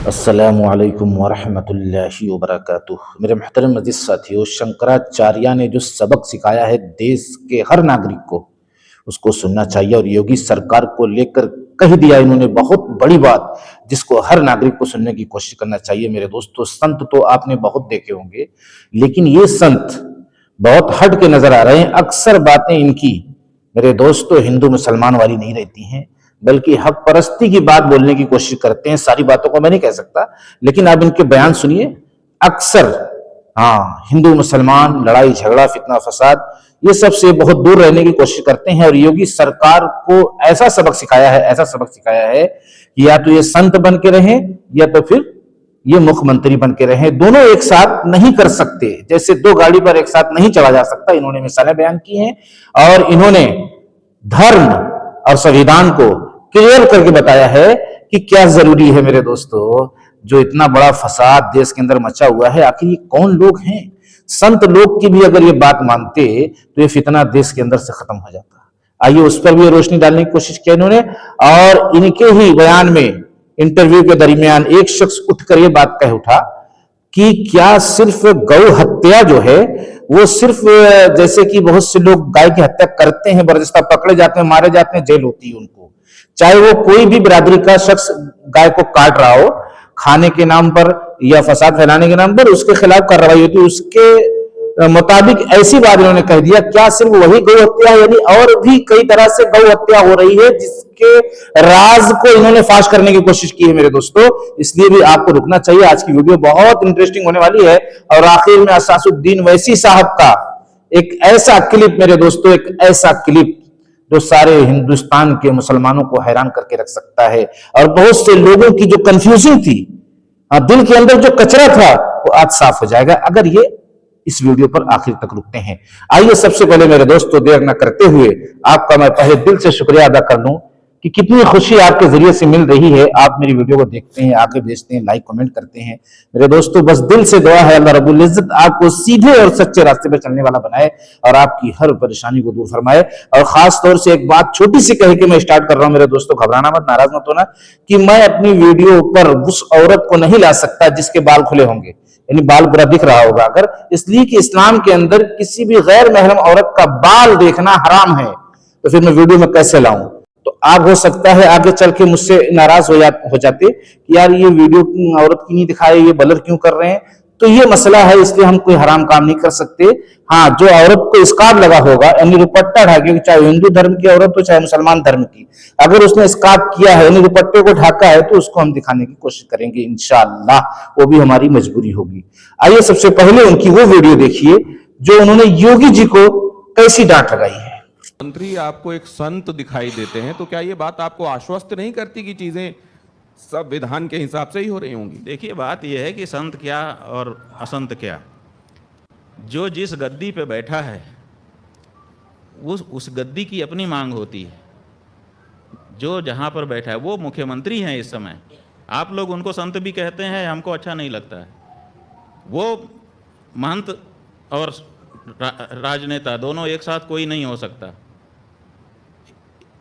अस्सलामुअलैकुम वरहमतुल्लाहि वबरकातुह। मेरे मोहतरम अज़ीज़ साथियों, शंकराचार्य ने जो सबक सिखाया है देश के हर नागरिक को, उसको सुनना चाहिए। और योगी सरकार को लेकर कह दिया इन्होंने बहुत बड़ी बात, जिसको हर नागरिक को सुनने की कोशिश करना चाहिए। मेरे दोस्तों, संत तो आपने बहुत देखे होंगे, लेकिन ये संत बहुत हट के नजर आ रहे हैं। अक्सर बातें इनकी मेरे दोस्तों हिंदू मुसलमान वाली नहीं रहती हैं, बल्कि हक परस्ती की बात बोलने की कोशिश करते हैं। सारी बातों को मैं नहीं कह सकता, लेकिन आप इनके बयान सुनिए। अक्सर हिंदू मुसलमान लड़ाई झगड़ा फितना फसाद ये सब से बहुत दूर रहने की कोशिश करते हैं। और योगी सरकार को ऐसा सबक सिखाया है, ऐसा सबक सिखाया है कि या तो ये संत बन के रहें या तो फिर ये मुख्यमंत्री बन के रहें। दोनों एक साथ नहीं कर सकते, जैसे दो गाड़ी पर एक साथ नहीं चला जा सकता। इन्होंने मिसालें बयान की हैं और इन्होंने धर्म और संविधान को क्लियर करके बताया है कि क्या जरूरी है। मेरे दोस्तों, जो इतना बड़ा फसाद देश के अंदर मचा हुआ है, आखिर ये कौन लोग हैं? संत लोग की भी अगर ये बात मानते तो ये फितना देश के अंदर से खत्म हो जाता। आइए उस पर भी रोशनी डालने की कोशिश की इन्होंने। और इनके ही बयान में इंटरव्यू के दरमियान एक शख्स उठकर ये बात कह उठा कि क्या सिर्फ गौ हत्या जो है वो सिर्फ जैसे कि बहुत से लोग गाय की हत्या करते हैं, बर्दाश्त पकड़े जाते हैं, मारे जाते हैं, जेल होती है उनको, चाहे वो कोई भी बिरादरी का शख्स गाय को काट रहा हो खाने के नाम पर या फसाद फैलाने के नाम पर, उसके खिलाफ कार्रवाई होती है। उसके मुताबिक ऐसी बात इन्होंने कह दिया, क्या सिर्फ वही गौ हत्या, यानी और भी कई तरह से गौ हत्या हो रही है जिसके राज को इन्होंने फाश करने की कोशिश की है। मेरे दोस्तों, इसलिए भी आपको रुकना चाहिए। आज की वीडियो बहुत इंटरेस्टिंग होने वाली है। और आखिर में असासुद्दीन वैसी साहब का एक ऐसा क्लिप, मेरे दोस्तों, एक ऐसा क्लिप जो सारे हिंदुस्तान के मुसलमानों को हैरान करके रख सकता है। और बहुत से लोगों की जो कंफ्यूजन थी, दिल के अंदर जो कचरा था, वो आज साफ हो जाएगा अगर ये इस वीडियो पर आखिर तक रुकते हैं। आइए सबसे पहले मेरे दोस्तों, देर न करते हुए आपका मैं पहले दिल से शुक्रिया अदा कर दूं कि कितनी खुशी आपके जरिए से मिल रही है। आप मेरी वीडियो को देखते हैं, आगे भेजते हैं, लाइक कमेंट करते हैं। मेरे दोस्तों, बस दिल से दुआ है अल्लाह रब्बुल इज्जत आपको सीधे और सच्चे रास्ते पर चलने वाला बनाए और आपकी हर परेशानी को दूर फरमाए। और खास तौर से एक बात छोटी सी कह के मैं स्टार्ट कर रहा हूं। मेरे दोस्तों, घबराना मत, नाराज मत होना कि मैं अपनी वीडियो पर उस औरत को नहीं ला सकता जिसके बाल खुले होंगे, यानी बाल बुरा दिख रहा होगा अगर, इसलिए कि इस्लाम के अंदर किसी भी गैर महरम औरत का बाल देखना हराम है। तो फिर मैं वीडियो में कैसे लाऊं? तो आप हो सकता है आगे चल के मुझसे नाराज हो जाते कि यार ये वीडियो औरत की नहीं दिखाए, ये ब्लर क्यों कर रहे हैं। तो ये मसला है, इसलिए हम कोई हराम काम नहीं कर सकते। हाँ, जो औरत को स्कार्फ लगा होगा, यानी दुपट्टा ढाके, चाहे हिंदू धर्म की औरत हो चाहे मुसलमान धर्म की, अगर उसने स्कार्फ किया है, यानी दुपट्टे को ढाका है, तो उसको हम दिखाने की कोशिश करेंगे इंशाअल्लाह। वो भी हमारी मजबूरी होगी। आइए सबसे पहले उनकी वो वीडियो देखिए जो उन्होंने योगी जी को कैसी डांट लगाई है। मंत्री आपको एक संत दिखाई देते हैं, तो क्या ये बात आपको आश्वस्त नहीं करती कि चीजें सब विधान के हिसाब से ही हो रही होंगी? देखिए, बात यह है कि संत क्या और असंत क्या, जो जिस गद्दी पे बैठा है उस गद्दी की अपनी मांग होती है। जो जहाँ पर बैठा है, वो मुख्यमंत्री हैं इस समय। आप लोग उनको संत भी कहते हैं, हमको अच्छा नहीं लगता है। वो महंत और राजनेता दोनों एक साथ कोई नहीं हो सकता,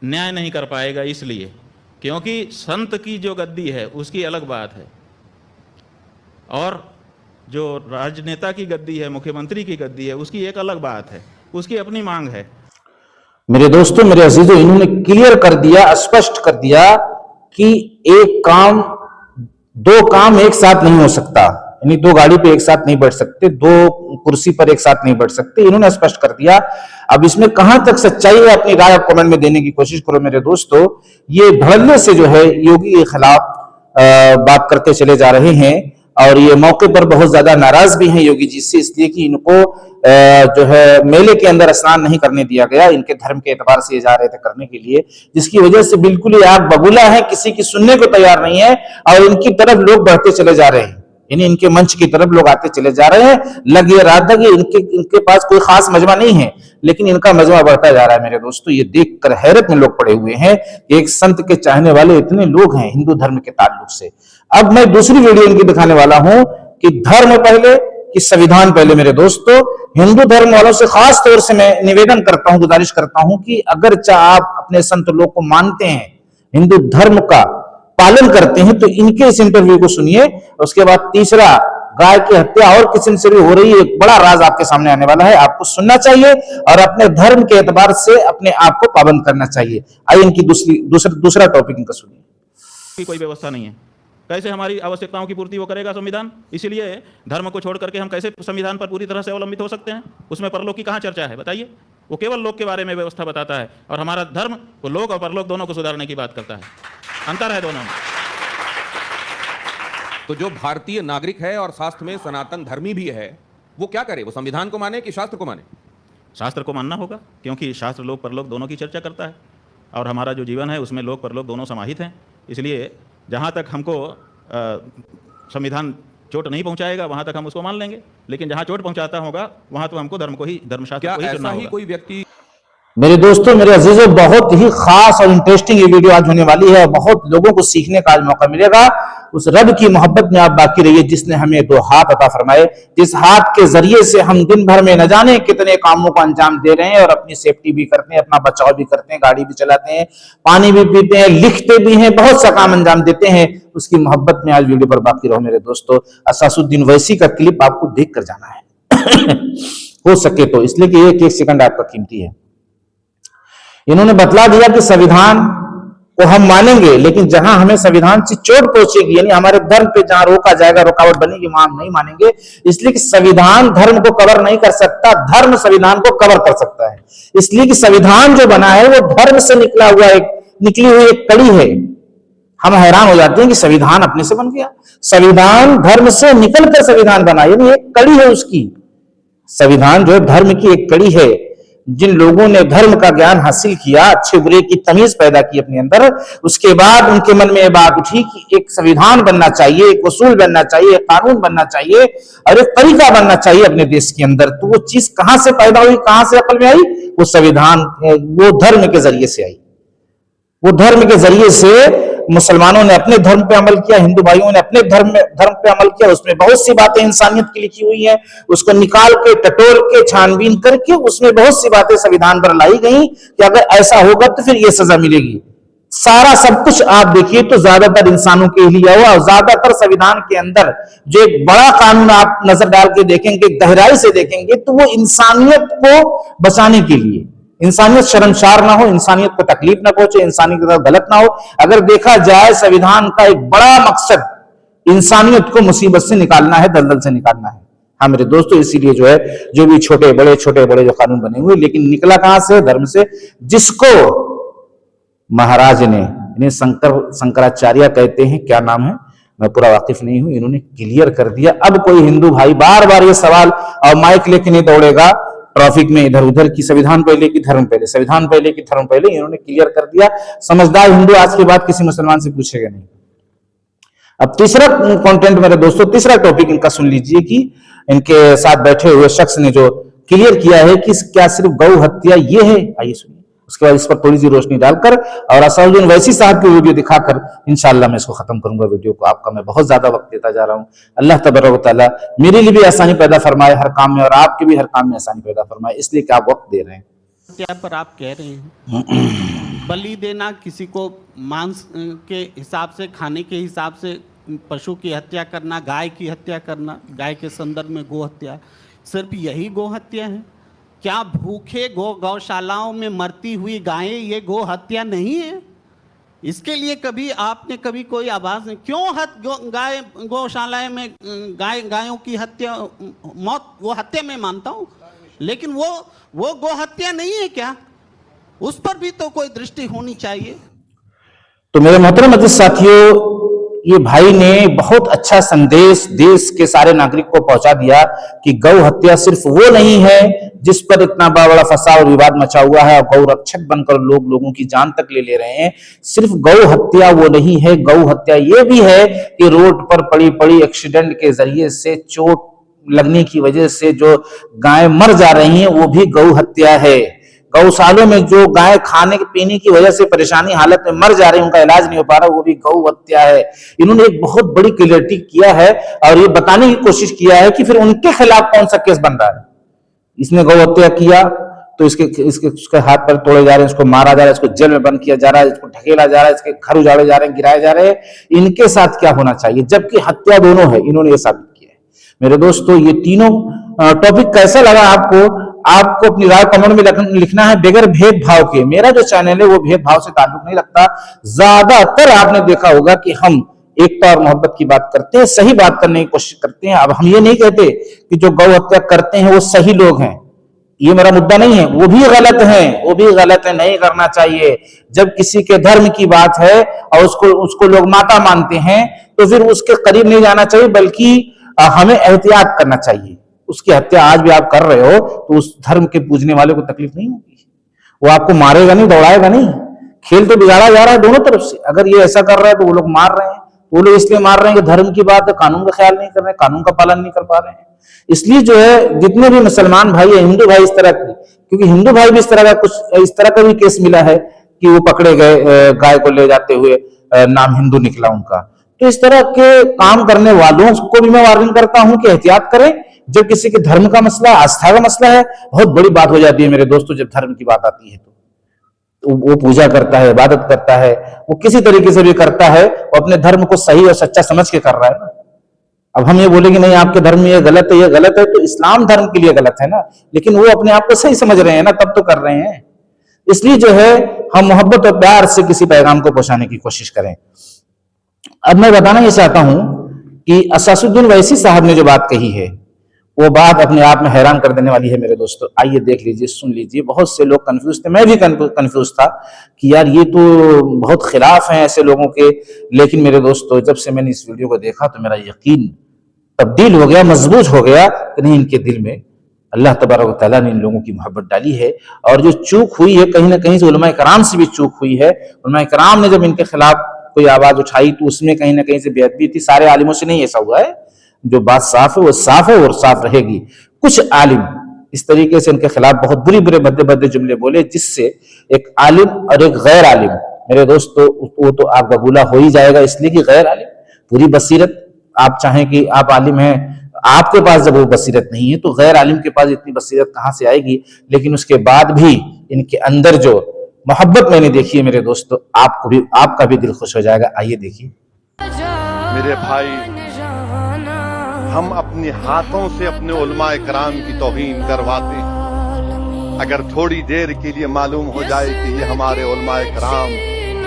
न्याय नहीं कर पाएगा, इसलिए क्योंकि संत की जो गद्दी है उसकी अलग बात है और जो राजनेता की गद्दी है, मुख्यमंत्री की गद्दी है, उसकी एक अलग बात है, उसकी अपनी मांग है। मेरे दोस्तों, मेरे अजीजों, इन्होंने क्लियर कर दिया, स्पष्ट कर दिया कि दो काम एक साथ नहीं हो सकता, यानी दो गाड़ी पे एक साथ नहीं बैठ सकते, दो कुर्सी पर एक साथ नहीं बैठ सकते। इन्होंने स्पष्ट कर दिया। अब इसमें कहां तक सच्चाई है, अपनी राय कमेंट में देने की कोशिश करो। मेरे दोस्तों, ये धड़ल्ले से जो है योगी के खिलाफ बात करते चले जा रहे हैं और ये मौके पर बहुत ज्यादा नाराज भी हैं योगी जी से, इसलिए कि इनको जो है मेले के अंदर स्नान नहीं करने दिया गया। इनके धर्म के एतबार से ये जा रहे थे करने के लिए, जिसकी वजह से बिल्कुल ही आग बबूला है, किसी की सुनने को तैयार नहीं है और इनकी तरफ लोग बढ़ते चले जा रहे हैं, यानी इनके मंच की तरफ लोग आते चले जा रहे हैं। लग ये रहा था कि इनके पास कोई खास मजमा नहीं है, लेकिन इनका मजमा बढ़ता जा रहा है। मेरे दोस्तों, ये देखकर हैरत में लोग पड़े हुए हैं कि एक संत के चाहने वाले इतने लोग हैं हिंदू धर्म के ताल्लुक से। अब मैं दूसरी वीडियो इनकी दिखाने वाला हूं कि धर्म पहले कि संविधान पहले। मेरे दोस्तों, हिंदू धर्म वालों से खास तौर से मैं निवेदन करता हूं, गुजारिश करता हूं कि अगर आप अपने संत लोग को मानते हैं, हिंदू धर्म का पालन करते हैं। तो इनके इस इंटरव्यू को सुनिए। उसके बाद तीसरा, गाय की हत्या और किस्म से भी हो रही है, एक बड़ा राज आपके सामने आने वाला है, आपको सुनना चाहिए और अपने धर्म के एतबार से अपने आप को पाबंद करना चाहिए। आइए इनकी दूसरा टॉपिक इनका सुनिए। की कोई व्यवस्था नहीं है, कैसे हमारी आवश्यकताओं की पूर्ति वो करेगा संविधान? इसीलिए धर्म को छोड़ करके हम कैसे संविधान पर पूरी तरह से अवलंबित हो सकते हैं? उसमें परलोक की कहाँ चर्चा है बताइए? वो केवल लोक के बारे में व्यवस्था बताता है और हमारा धर्म वो लोक और परलोक दोनों को सुधारने की बात करता है। अंतर है दोनों में। तो जो भारतीय नागरिक है और शास्त्र में सनातन धर्मी भी है, वो क्या करे? वो संविधान को माने कि शास्त्र को माने? शास्त्र को मानना होगा, क्योंकि शास्त्र लोक परलोक दोनों की चर्चा करता है और हमारा जो जीवन है उसमें लोक परलोक दोनों समाहित हैं। इसलिए जहाँ तक हमको संविधान चोट नहीं पहुंचाएगा वहां तक हम उसको मान लेंगे, लेकिन जहां चोट पहुंचाता होगा वहां तो हमको धर्म को ही, धर्मशास्त्र को ही चुनना होगा। कोई व्यक्ति, मेरे दोस्तों, मेरे अजीजों, बहुत ही खास और इंटरेस्टिंग ये वीडियो आज होने वाली है। बहुत लोगों को सीखने का आज मौका मिलेगा। उस रब की मोहब्बत में आप बाकी रहिए जिसने हमें दो हाथ अता फरमाए, जिस हाथ के जरिए से हम दिन भर में न जाने कितने कामों को अंजाम दे रहे हैं और अपनी सेफ्टी भी करते हैं, अपना बचाव भी करते हैं, गाड़ी भी चलाते हैं, पानी भी पीते हैं, लिखते भी हैं, बहुत सा काम अंजाम देते हैं। उसकी मोहब्बत में आज वीडियो पर बाकी रहो मेरे दोस्तों। असासुद्दीन वैसी का क्लिप आपको देख कर जाना है हो सके तो, इसलिए कि एक सेकंड आपका कीमती है। इन्होंने बतला दिया कि संविधान को हम मानेंगे, लेकिन जहां हमें संविधान से चोट पहुंचेगी, यानी हमारे धर्म पे जहां रोका जाएगा, रुकावट बनेगी, वहां हम नहीं मानेंगे। इसलिए कि संविधान धर्म को कवर नहीं कर सकता, धर्म संविधान को कवर कर सकता है। इसलिए कि संविधान जो बना है वो धर्म से निकली हुई एक कड़ी है। हम हैरान हो जाते हैं कि संविधान अपने से बन गया। संविधान धर्म से निकलकर संविधान बना, यानी एक कड़ी है उसकी। संविधान जो है धर्म की एक कड़ी है। जिन लोगों ने धर्म का ज्ञान हासिल किया, अच्छे बुरे की तमीज पैदा की अपने अंदर, उसके बाद उनके मन में यह बात उठी कि एक संविधान बनना चाहिए, एक उसूल बनना चाहिए, एक कानून बनना चाहिए और एक तरीका बनना चाहिए अपने देश के अंदर। तो वो चीज कहां से पैदा हुई, कहां से अकल में आई? वो संविधान, वो धर्म के जरिए से आई। वो धर्म के जरिए से मुसलमानों ने अपने धर्म पे अमल किया, हिंदू भाइयों ने अपने धर्म पे अमल किया। उसमें बहुत सी बातें इंसानियत की लिखी हुई हैं, उसको निकाल के, टटोल के, छानबीन करके उसमें बहुत सी बातें संविधान पर लाई गई कि अगर ऐसा होगा तो फिर ये सजा मिलेगी। सारा सब कुछ आप देखिए तो ज्यादातर इंसानों के लिए हुआ, और ज्यादातर संविधान के अंदर जो एक बड़ा कानून आप नजर डाल के देखेंगे, गहराई से देखेंगे, तो वो इंसानियत को बचाने के लिए, इंसानियत शर्मसार ना हो, इंसानियत को तकलीफ ना पहुंचे, इंसानियत के साथ गलत ना हो। अगर देखा जाए संविधान का एक बड़ा मकसद इंसानियत को मुसीबत से निकालना है, दलदल से निकालना है। हाँ मेरे दोस्तों, इसीलिए जो है जो भी छोटे बड़े जो कानून बने हुए, लेकिन निकला कहां से? धर्म से, जिसको महाराज ने, इन्हें शंकराचार्य कहते हैं, क्या नाम है मैं पूरा वाकिफ नहीं हूं, इन्होंने क्लियर कर दिया। अब कोई हिंदू भाई बार बार ये सवाल और माइक लेके नहीं दौड़ेगा ट्रैफिक में इधर उधर की संविधान पहले की धर्म पहले, संविधान पहले की धर्म पहले। इन्होंने क्लियर कर दिया। समझदार हिंदू आज के बाद किसी मुसलमान से पूछेगा नहीं। अब तीसरा कंटेंट मेरे दोस्तों, तीसरा टॉपिक इनका सुन लीजिए कि इनके साथ बैठे हुए शख्स ने जो क्लियर किया है कि क्या सिर्फ गौ हत्या ये है। आइए सुनिए, उसके बाद इस पर थोड़ी सी रोशनी डालकर और असादुद्दीन वैसी साहब की वीडियो दिखाकर इंशाअल्लाह मैं इसको खत्म करूंगा वीडियो को। आपका मैं बहुत ज्यादा वक्त देता जा रहा हूं। अल्लाह तबारक व तआला मेरे लिए भी आसानी पैदा फरमाए हर काम में और आपके भी हर काम में आसानी पैदा फरमाए, इसलिए कि आप वक्त दे रहे हैं। पर आप कह रहे हैं बलि देना, किसी को मांस के हिसाब से, खाने के हिसाब से पशु की हत्या करना, गाय की हत्या करना, गाय के संदर्भ में गो हत्या, सिर्फ यही गो हत्या है क्या? भूखे गौशालाओं में मरती हुई गायें ये गो हत्या नहीं है? इसके लिए आपने कभी कोई आवाज नहीं? क्यों गाय गौशालाएं में गायों की हत्या, मौत, वो हत्या मैं मानता हूँ, लेकिन वो गो हत्या नहीं है क्या? उस पर भी तो कोई दृष्टि होनी चाहिए। तो मेरे मोहतरम अजीज साथियों, ये भाई ने बहुत अच्छा संदेश देश के सारे नागरिक को पहुंचा दिया कि गौ हत्या सिर्फ वो नहीं है जिस पर इतना बड़ा फसाद और विवाद मचा हुआ है और गौ रक्षक बनकर लोगों की जान तक ले रहे हैं। सिर्फ गौ हत्या वो नहीं है, गौ हत्या ये भी है कि रोड पर पड़ी एक्सीडेंट के जरिए से, चोट लगने की वजह से जो गाय मर जा रही हैं वो भी गौ हत्या है। गौशालों में जो गाय खाने पीने की वजह से परेशानी हालत में मर जा रही है, उनका इलाज नहीं हो पा रहा, वो भी गौ हत्या है। इन्होंने एक बहुत बड़ी क्लियरिटी किया है और ये बताने की कोशिश किया है कि फिर उनके खिलाफ कौन सा केस बन रहा है। इसने गौ हत्या किया तो इसके उसके हाथ पर तोड़े जा रहे हैं, इसको मारा जा रहा है, इसको जेल में बंद किया जा रहा है, इसको ढकेला जा रहा है, इसके घर उजाड़े जा रहे हैं, गिराए जा रहे हैं। इनके साथ क्या होना चाहिए, जबकि हत्या दोनों है, इन्होंने ये साबित किया है। मेरे दोस्तों, ये तीनों टॉपिक कैसा लगा आपको अपनी राय कमेंट में लिखना है, बगैर भेदभाव के। मेरा जो चैनल है वो भेदभाव से ताल्लुक नहीं रखता। ज्यादातर आपने देखा होगा कि हम एकता और मोहब्बत की बात करते हैं, सही बात करने की कोशिश करते हैं। अब हम ये नहीं कहते कि जो गौ हत्या करते हैं वो सही लोग हैं, ये मेरा मुद्दा नहीं है, वो भी गलत है, वो भी गलत है, नहीं करना चाहिए। जब किसी के धर्म की बात है और उसको लोग माता मानते हैं तो फिर उसके करीब नहीं जाना चाहिए, बल्कि हमें एहतियात करना चाहिए। उसकी हत्या आज भी आप कर रहे हो तो उस धर्म के पूजने वाले को तकलीफ नहीं होगी, वो आपको मारेगा नहीं, दौड़ाएगा नहीं। खेल तो बिगाड़ा जा रहा है दोनों तरफ से। अगर ये ऐसा कर रहा है तो वो लोग मार रहे हैं, वो लोग इसलिए मार रहे हैं कि धर्म की बात है, कानून का ख्याल नहीं कर रहे हैं, कानून का पालन नहीं कर पा रहे हैं। इसलिए जो है जितने भी मुसलमान भाई है, हिंदू भाई इस तरह की, क्योंकि हिंदू भाई भी इस तरह का भी केस मिला है कि वो पकड़े गए गाय को ले जाते हुए, नाम हिंदू निकला उनका। तो इस तरह के काम करने वालों को भी मैं वार्निंग करता हूं कि एहतियात करें। जब किसी के धर्म का मसला, आस्था का मसला है, बहुत बड़ी बात हो जाती है मेरे दोस्तों। जब धर्म की बात आती है तो वो पूजा करता है, इबादत करता है, वो किसी तरीके से भी करता है, वो अपने धर्म को सही और सच्चा समझ के कर रहा है ना। अब हम ये बोलेंगे नहीं आपके धर्म में ये गलत है, ये गलत है, तो इस्लाम धर्म के लिए गलत है ना, लेकिन वो अपने आप को सही समझ रहे हैं ना, तब तो कर रहे हैं। इसलिए जो है हम मोहब्बत और प्यार से किसी पैगाम को पहुंचाने की कोशिश करें। अब मैं बताना ये चाहता हूं कि असासुद्दीन वैसी साहब ने जो बात कही है वो बात अपने आप में हैरान कर देने वाली है मेरे दोस्तों। आइए देख लीजिए, सुन लीजिए। बहुत से लोग कंफ्यूज थे, मैं भी कंफ्यूज था कि यार ये तो बहुत खिलाफ हैं ऐसे लोगों के। लेकिन मेरे दोस्तों, जब से मैंने इस वीडियो को देखा तो मेरा यकीन तब्दील हो गया, मजबूत हो गया कि नहीं, इनके दिल में अल्लाह तबारक व तआला ने इन लोगों की मोहब्बत डाली है। और जो चूक हुई है कहीं ना कहीं से उलमा कराम से भी चूक हुई है। उलमा कराम ने जब इनके खिलाफ कोई आवाज उठाई तो उसमें कहीं ना कहीं से बेअदबी थी। सारे आलिमों से नहीं ऐसा हुआ है, जो बात साफ है वो साफ है और साफ रहेगी। कुछ आलिम इस तरीके से इनके खिलाफ बहुत बुरे भद्दे भद्दे जुमले बोले, जिससे एक आलिम और एक गैर आलिम, मेरे दोस्तों, वो तो आपका गुला हो ही जाएगा। इसलिए कि गैर आलिम पूरी बसीरत, आप चाहें कि आप आलिम हैं, आपके पास जब वो बसीरत नहीं है तो गैर आलिम के पास इतनी बसीरत कहां से आएगी। लेकिन उसके बाद भी इनके अंदर जो मोहब्बत मैंने देखी है मेरे दोस्तों, आपका भी दिल खुश हो जाएगा। आइए देखिए। मेरे भाई, हम अपने हाथों से अपने उलमाए कराम की तौहीन करवाते हैं। अगर थोड़ी देर के लिए मालूम हो जाए कि ये हमारे उलमाए कराम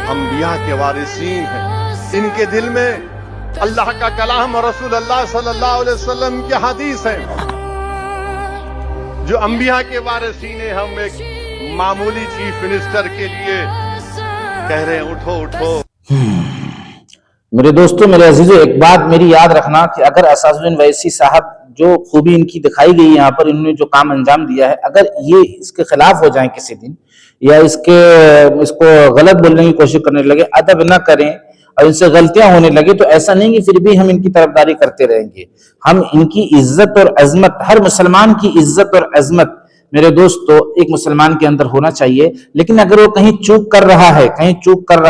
अंबिया के वारिसीन हैं, इनके दिल में अल्लाह का कलाम और रसूल अल्लाह सल्लल्लाहु अलैहि वसल्लम की हदीस है, जो अंबिया के वारिसीन हैं, हम एक मामूली चीफ मिनिस्टर के लिए कह रहे हैं उठो उठो। मेरे दोस्तों, मेरे अजीजों, एक बात मेरी याद रखना कि अगर असासुद्दीन वैसी साहब, जो खूबी इनकी दिखाई गई यहाँ पर, इन्होंने जो काम अंजाम दिया है, अगर ये इसके खिलाफ हो जाए किसी दिन, या इसको गलत बोलने की कोशिश करने लगे, अदब न करें और इनसे गलतियां होने लगे, तो ऐसा नहीं कि फिर भी हम इनकी तरफदारी करते रहेंगे। हम इनकी इज्जत और अजमत, हर मुसलमान की इज्जत और अजमत मेरे दोस्तों एक मुसलमान के अंदर होना चाहिए। लेकिन अगर वो कहीं चूक कर रहा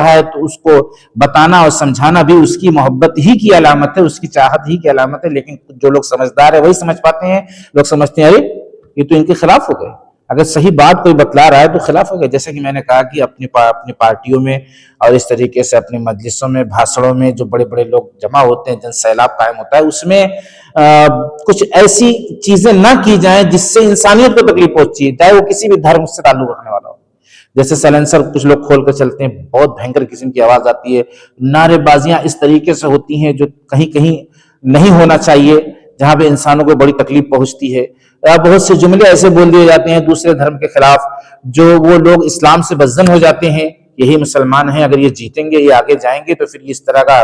है तो उसको बताना और समझाना भी उसकी मोहब्बत ही की अलामत है, उसकी चाहत ही की अलामत है। लेकिन जो लोग समझदार है वही समझ पाते हैं। लोग समझते हैं अरे ये तो इनके खिलाफ हो गए, अगर सही बात कोई बतला रहा है तो खिलाफ हो गए। जैसे कि मैंने कहा कि अपनी पार्टियों में और इस तरीके से अपनी मजलिसों में, भाषणों में जो बड़े बड़े लोग जमा होते हैं, जन सैलाब कायम होता है, उसमें कुछ ऐसी चीजें ना की जाएं जिससे इंसानियत को तकलीफ पहुंची, चाहे वो किसी भी धर्म से ताल्लुक रखने वाला हो। जैसे साइलेंसर कुछ लोग खोल कर चलते हैं, बहुत भयंकर किस्म की आवाज आती है, नारेबाजियां इस तरीके से होती हैं जो कहीं कहीं नहीं होना चाहिए, जहां पे इंसानों को बड़ी तकलीफ पहुंचती है। बहुत से जुमले ऐसे बोल दिए जाते हैं दूसरे धर्म के खिलाफ, जो वो लोग इस्लाम से बदजन हो जाते हैं। यही मुसलमान हैं, अगर ये जीतेंगे, ये आगे जाएंगे तो फिर इस तरह का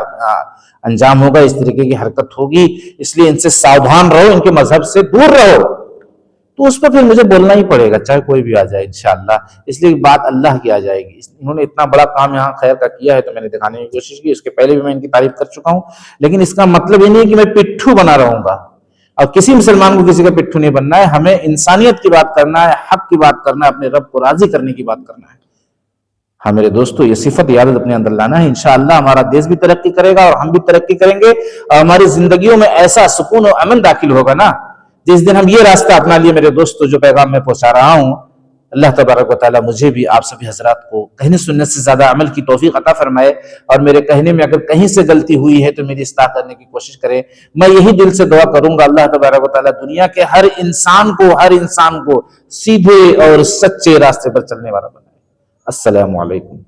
अंजाम होगा, इस तरीके की हरकत होगी। इसलिए इनसे सावधान रहो, इनके मजहब से दूर रहो। तो उस पर फिर मुझे बोलना ही पड़ेगा, चाहे कोई भी आ जाए इंशाअल्लाह। इसलिए बात अल्लाह की आ जाएगी। इन्होंने इतना बड़ा काम यहाँ खैर का किया है तो मैंने दिखाने की कोशिश की। इसके पहले भी मैं इनकी तारीफ कर चुका हूँ, लेकिन इसका मतलब ये नहीं कि मैं पिट्ठू बना रहूंगा। और किसी मुसलमान को किसी का पिट्ठू नहीं बनना है। हमें इंसानियत की बात करना है, हक की बात करना है, अपने रब को राजी करने की बात करना है। हाँ मेरे दोस्तों, ये सिफत याद अपने अंदर लाना है। इंशाअल्लाह हमारा देश भी तरक्की करेगा और हम भी तरक्की करेंगे, और हमारी जिंदगियों में ऐसा सुकून और अमन दाखिल होगा ना, जिस दिन हम ये रास्ता अपना लिए मेरे दोस्तों, जो पैगाम मैं पहुंचा रहा हूं, अल्लाह तबारक व तआला मुझे भी आप सभी हजरात को कहने सुनने से ज्यादा अमल की तौफीक अता फरमाए, और मेरे कहने में अगर कहीं से गलती हुई है तो मेरी इस्लाह करने की कोशिश करें। मैं यही दिल से दुआ करूंगा, अल्लाह तबारक व तआला दुनिया के हर इंसान को सीधे और सच्चे रास्ते पर चलने वाला बनाए। अस्सलामु अलैकुम।